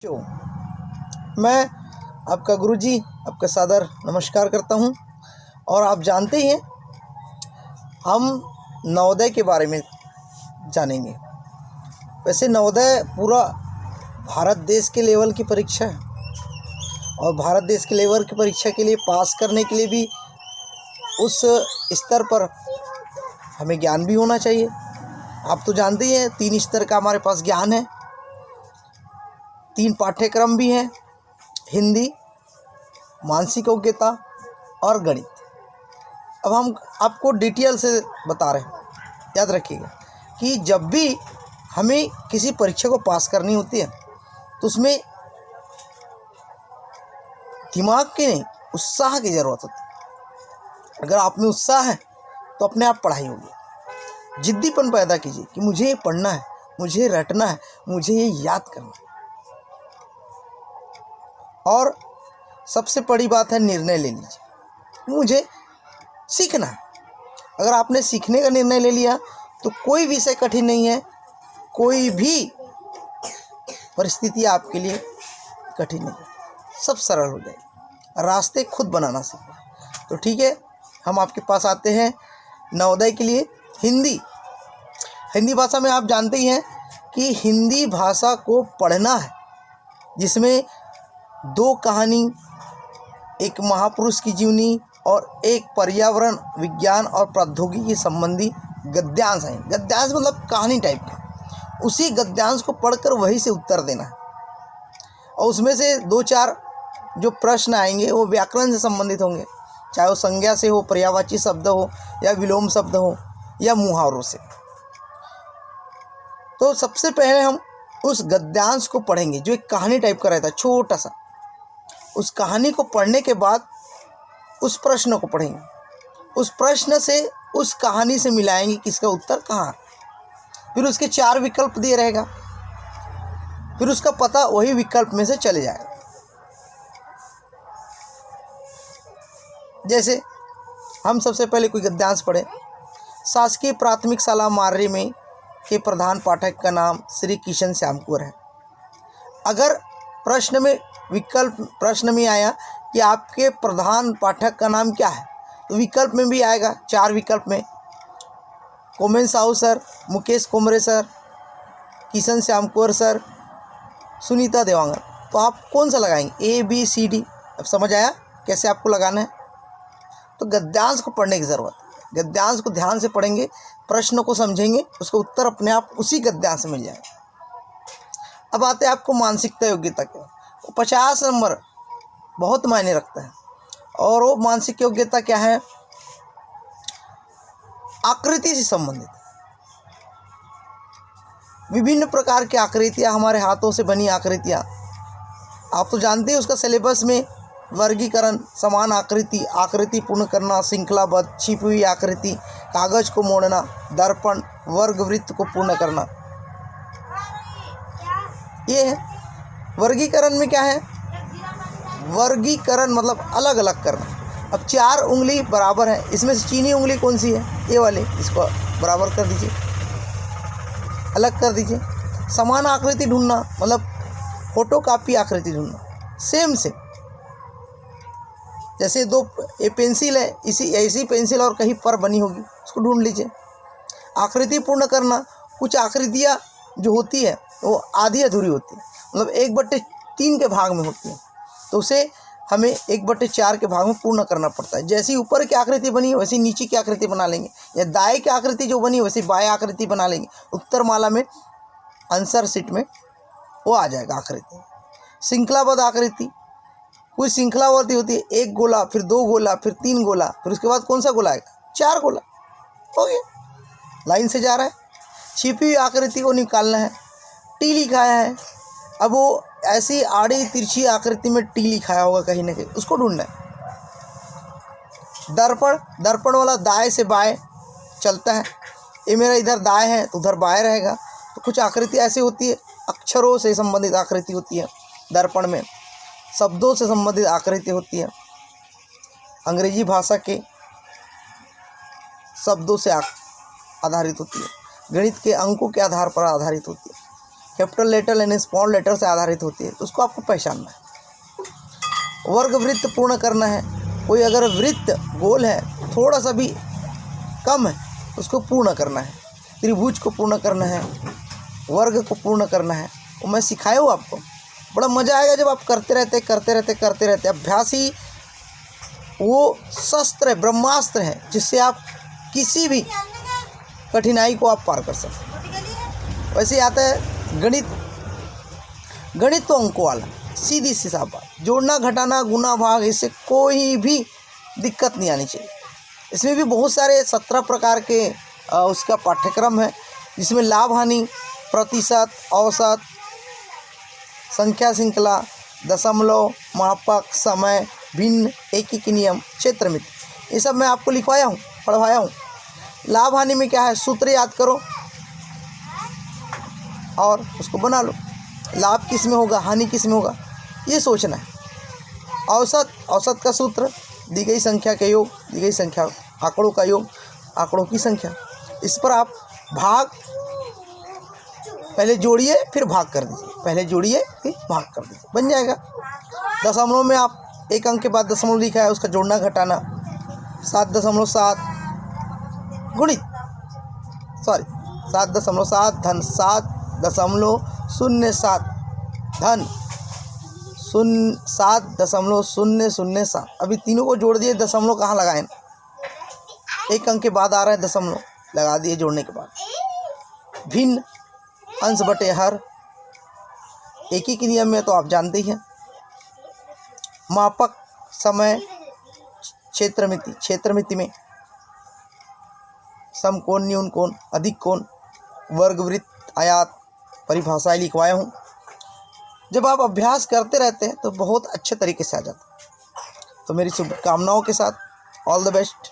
जो मैं आपका गुरुजी आपका सादर नमस्कार करता हूं। और आप जानते ही हैं हम नवोदय के बारे में जानेंगे। वैसे नवोदय पूरा भारत देश के लेवल की परीक्षा है और भारत देश के लेवल की परीक्षा के लिए पास करने के लिए भी उस स्तर पर हमें ज्ञान भी होना चाहिए। आप तो जानते ही हैं 3 स्तर का हमारे पास ज्ञान है, 3 पाठ्यक्रम भी हैं, हिंदी, मानसिक योग्यता और गणित। अब हम आपको डिटेल से बता रहे हैं। याद रखिएगा कि जब भी हमें किसी परीक्षा को पास करनी होती है तो उसमें दिमाग की नहीं, उत्साह की ज़रूरत होती है। अगर आप में उत्साह है तो अपने आप पढ़ाई होगी। जिद्दीपन पैदा कीजिए कि मुझे ये पढ़ना है, मुझे रटना है, मुझे ये याद करना है। और सबसे बड़ी बात है निर्णय ले लीजिए, मुझे सीखना है। अगर आपने सीखने का निर्णय ले लिया तो कोई विषय कठिन नहीं है, कोई भी परिस्थिति आपके लिए कठिन नहीं है, सब सरल हो जाएगी। रास्ते खुद बनाना सीखें। तो ठीक है, हम आपके पास आते हैं नवोदय के लिए। हिंदी भाषा में आप जानते ही हैं कि हिंदी भाषा को पढ़ना है जिसमें 2 कहानी, एक महापुरुष की जीवनी और एक पर्यावरण विज्ञान और प्रौद्योगिकी संबंधी गद्यांश हैं। गद्यांश मतलब कहानी टाइप का। उसी गद्यांश को पढ़कर वही से उत्तर देना है और उसमें से 2-4 जो प्रश्न आएंगे वो व्याकरण से संबंधित होंगे, चाहे वो संज्ञा से हो, पर्यायवाची शब्द हो या विलोम शब्द हो या मुहावरों से। तो सबसे पहले हम उस गद्यांश को पढ़ेंगे जो एक कहानी टाइप का रहता है, छोटा सा। उस कहानी को पढ़ने के बाद उस प्रश्न को पढ़ेंगे। उस प्रश्न से उस कहानी से मिलाएंगे कि इसका उत्तर कहाँ है। फिर उसके 4 विकल्प दिए रहेगा, फिर उसका पता वही विकल्प में से चले जाएगा। जैसे हम सबसे पहले कोई गद्यांश पढ़े। शासकीय प्राथमिक शाला मार्री में के प्रधान पाठक का नाम श्री किशन श्याम कुंवर है। अगर प्रश्न में आया कि आपके प्रधान पाठक का नाम क्या है, तो विकल्प में भी आएगा, 4 विकल्प में, कोमेन साहू सर, मुकेश कुमरे सर, किशन श्याम कुंवर सर, सुनीता देवांगन। तो आप कौन सा लगाएंगे, ABCD। अब समझ आया कैसे आपको लगाना है। तो गद्यांश को पढ़ने की ज़रूरत है। गद्यांश को ध्यान से पढ़ेंगे, प्रश्न को समझेंगे, उसका उत्तर अपने आप उसी गद्यांश से मिल जाएगा। अब आते हैं आपको मानसिकता योग्यता के। 50 नंबर बहुत मायने रखता है। और वो मानसिक योग्यता क्या है, आकृति से संबंधित। विभिन्न प्रकार की आकृतियाँ, हमारे हाथों से बनी आकृतियाँ, आप तो जानते हैं। उसका सिलेबस में वर्गीकरण, समान आकृति, आकृति पूर्ण करना, श्रृंखलाबद्ध, छिपी हुई आकृति, कागज को मोड़ना, दर्पण, वर्गवृत्त को पूर्ण करना, ये है। वर्गीकरण में क्या है, वर्गीकरण मतलब अलग अलग करना। अब 4 उंगली बराबर है, इसमें से चीनी उंगली कौन सी है, ये वाली, इसको बराबर कर दीजिए, अलग कर दीजिए। समान आकृति ढूंढना मतलब फोटोकॉपी आकृति ढूंढना, सेम से। जैसे 2 ये पेंसिल है, ऐसी पेंसिल और कहीं पर बनी होगी, उसको ढूंढ लीजिए। आकृति पूर्ण करना, कुछ आकृतियाँ जो होती है वो आधी अधूरी होती है, मतलब 1/3 के भाग में होती है, तो उसे हमें 1/4 के भाग में पूर्ण करना पड़ता है। जैसी ऊपर की आकृति बनी वैसी नीचे की आकृति बना लेंगे, या दाएं की आकृति जो बनी वैसी बाएं आकृति बना लेंगे। उत्तरमाला में आंसर शीट में वो आ जाएगा आकृति। श्रृंखलाबद्ध आकृति, कोई श्रृंखलावर्ती होती है, 1 गोला, फिर 2 गोला, फिर 3 गोला, फिर उसके बाद कौन सा गोला आएगा, 4 गोला, हो गया, लाइन से जा रहा है। छिपी हुई आकृति को निकालना है। टी लिखाया है, अब वो ऐसी आड़ी तिरछी आकृति में टी लिखाया होगा कहीं ना कहीं, उसको ढूंढना है। दर्पण वाला दाएं से बाएं चलता है, ये मेरा इधर दाएं है तो उधर बाएं रहेगा। तो कुछ आकृति ऐसी होती है, अक्षरों से संबंधित आकृति होती है दर्पण में, शब्दों से संबंधित आकृति होती है, अंग्रेजी भाषा के शब्दों से आधारित होती है, गणित के अंकों के आधार पर आधारित होती है। कैपिटल लेटर यानी स्मॉल लेटर से आधारित होती है, उसको आपको पहचानना है। वर्ग वृत्त पूर्ण करना है, कोई अगर वृत्त गोल है थोड़ा सा भी कम है उसको पूर्ण करना है, त्रिभुज को पूर्ण करना है, वर्ग को पूर्ण करना है। वो मैं सिखाया हूँ आपको, बड़ा मज़ा आएगा जब आप करते रहते। अभ्यास ही वो शस्त्र है, ब्रह्मास्त्र है, जिससे आप किसी भी कठिनाई को आप पार कर सकते। वैसे ही आता है गणित तो अंकों वाला, सीधी सी साफ बात, जोड़ना घटाना गुना भाग, इससे कोई भी दिक्कत नहीं आनी चाहिए। इसमें भी बहुत सारे 17 प्रकार के उसका पाठ्यक्रम है, जिसमें लाभ हानि, प्रतिशत, औसत, संख्या श्रृंखला, दशमलव, मापक, समय, भिन्न, एकीक नियम, क्षेत्र मिति, ये सब मैं आपको लिखवाया हूँ, पढ़वाया हूँ। लाभ हानि में क्या है, सूत्र याद करो और उसको बना लो। लाभ किस में होगा, हानि किस में होगा, ये सोचना है। औसत का सूत्र, दी गई संख्या के योग, दी गई संख्या आंकड़ों का योग, आंकड़ों की संख्या। इस पर आप भाग पहले जोड़िए फिर भाग कर दीजिए, बन जाएगा। दशमलव में आप एक अंक के बाद दशमलव लिखा है, उसका जोड़ना घटाना, 7.7 गुणित 7.7 धन 7.007 धन 7.007। अभी तीनों को जोड़ दिए, दशमलव कहाँ लगाएं, एक अंक के बाद आ रहा है दशमलव, लगा दिए जोड़ने के बाद। भिन्न, अंश बटे हर, एकीक नियम में तो आप जानते ही हैं। मापक, समय, क्षेत्र मिति में समकोण, न्यून कोण, अधिक कोण, वर्ग, वृत्त, आयत, परिभाषाएं लिखवाया हूँ। जब आप अभ्यास करते रहते हैं तो बहुत अच्छे तरीके से आ जाता है। तो मेरी शुभकामनाओं के साथ ऑल द बेस्ट।